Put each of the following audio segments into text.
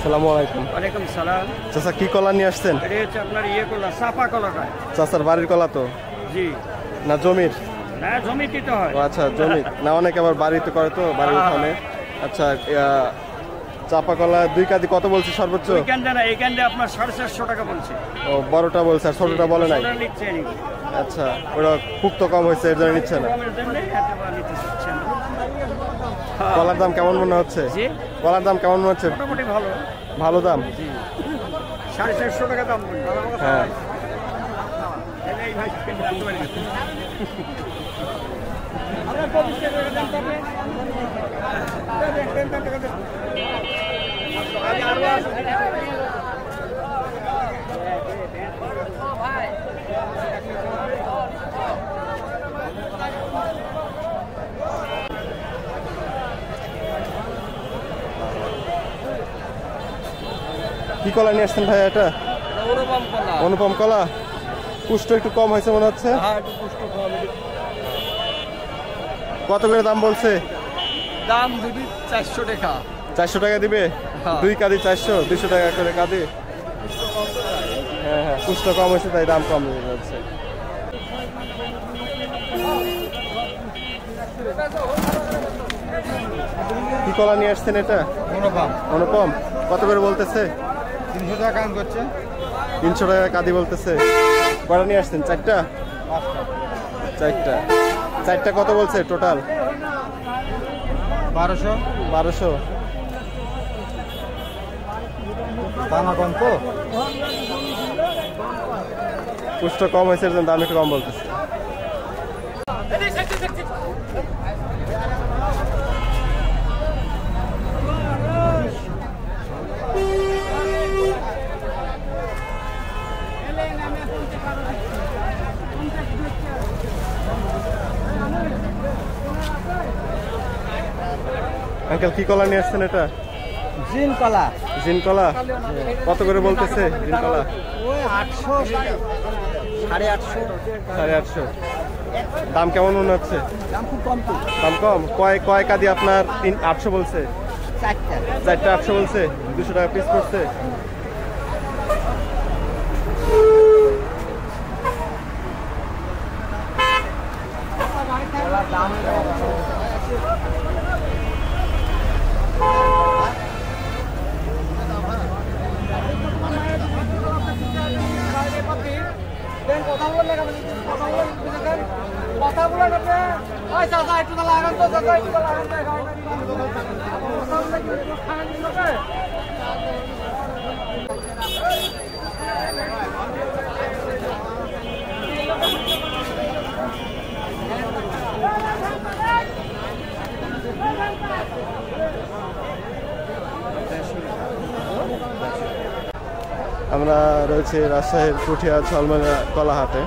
আসসালামু আলাইকুম। ওয়ালাইকুম সালাম। চাচা কি কলা নিয়ে আসছেন? এটা হচ্ছে আপনার কলা, চাপা কলা খায়। চাচার বাড়ির কলা তো? জি। না জমির? না জমিতে তো হয়। আচ্ছা জমি না, অনেকে আবার বাড়িতে করে তো, বাড়ির উঠানে। আচ্ছা চাপা কলা 2 কাদি কত বলছে সর্বোচ্চ? এইখানটা আপনার 450 টাকা বলছে। ও বড়টা বলছে আর ছোটটা বলে নাই? আচ্ছা ওটা পুক্ত কম হয়েছে এর জন্য নিচ্ছে না। কলার দাম কেমন মনে হচ্ছে? কলার দাম কেমন মনে হচ্ছে? মোটামুটি ভালো। ভালো দাম? 450 টাকা দাম। হ্যাঁ। কি কলা নিয়ে আসছেন ভাই? এটা অনুপম কলা। পুষ্ট একটু কম হয়েছে মনে হচ্ছে। কত করে দাম বলছে? দাম দিবি 400 টাকা। 400 টাকা দিবে? 2 কাদি 400, 200 টাকা করে কাদি। হ্যাঁ হ্যাঁ, পুষ্ট কম হয়েছে তাই দাম কম হচ্ছে। কি কলা নিয়ে আসছেন এটা? অনুপম। কত করে বলতেছে? 300 টাকা কাজ করছে। 300 টাকা কাদি বলতেছে। কটা নিয়ে আসছেন? 4টা? 4টা কত বলছে টোটাল? 1200। দানা কম তো, পুষ্ট কম হয়েছে এর জন্য দাম একটু কম বলতেছে। আঙ্কেল কি কলা নিয়ে আসছেন এটা? জিন কলা। জিন কলা কত করে বলতেছে? জিন কলা ওই 800, 850। দাম কেমন মনে হচ্ছে? দাম খুব কম তো। দাম কম? কয় কাদি আপনার? 800 বলছে। 4টা 800 বলছে। 200 টাকা পিস করছে। আমরা রয়েছে রাজশাহীর পুঠিয়া ঝলমলে কলা হাটে।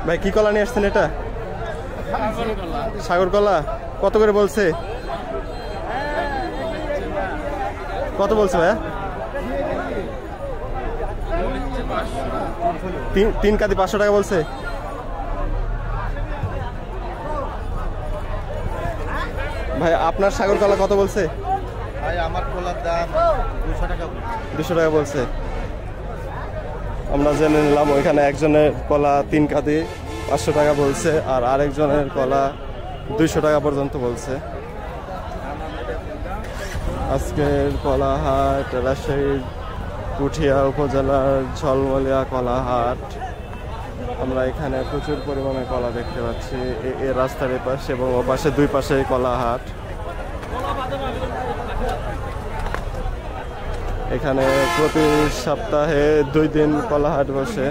ভাই কি কলা নিয়ে আসছেন এটা? সাগর কলা। কত করে বলছে? কত বলছে ভাইয়া? 3 কাদি 500 টাকা বলছে। ভাই আপনার সাগর কলা কত বলছে? ভাই আমার কলার দাম 200 টাকা। 200 টাকা বলছে। আমরা জেনে নিলাম ওইখানে একজনের কলা 3 কাদি 500 টাকা বলছে, আর আরেকজনের কলা 200 টাকা পর্যন্ত বলছে। আজকের কলা হাট রাজশাহীর পুঠিয়া উপজেলার ঝলমলিয়া কলা হাট। আমরা এখানে প্রচুর পরিমাণে কলা দেখতে পাচ্ছি। এই রাস্তার এপাশে এবং ওপাশে 2 পাশে কলা হাট। এখানে প্রতি সপ্তাহে 2 দিন কলা হাট বসে,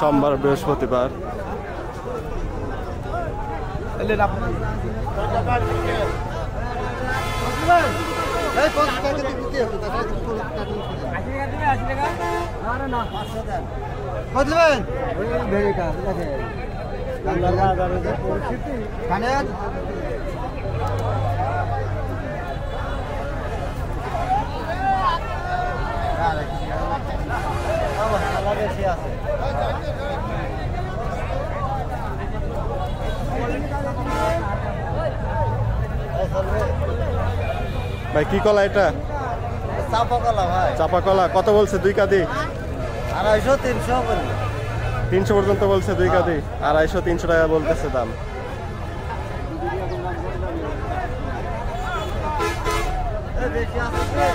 সোমবার বৃহস্পতিবার। এলেন আপনার এই 50 টাকা দিয়ে দিতে হবে তাহলে কিছু টাকা না 500 দেন কত দেবেন ওই ভেরিটা ঠিক আছে বাজারের যে পরিস্থিতি কানেন বেশি আছে ভাই কি কলা এটা? চাপা কলা ভাই চাপা কলা কত বলছে 2 কাদি? 250 300 বলি 300 পর্যন্ত বলছে 2 কাদি, 250 300 টাকা বলতেছে দাম। বেশি আছে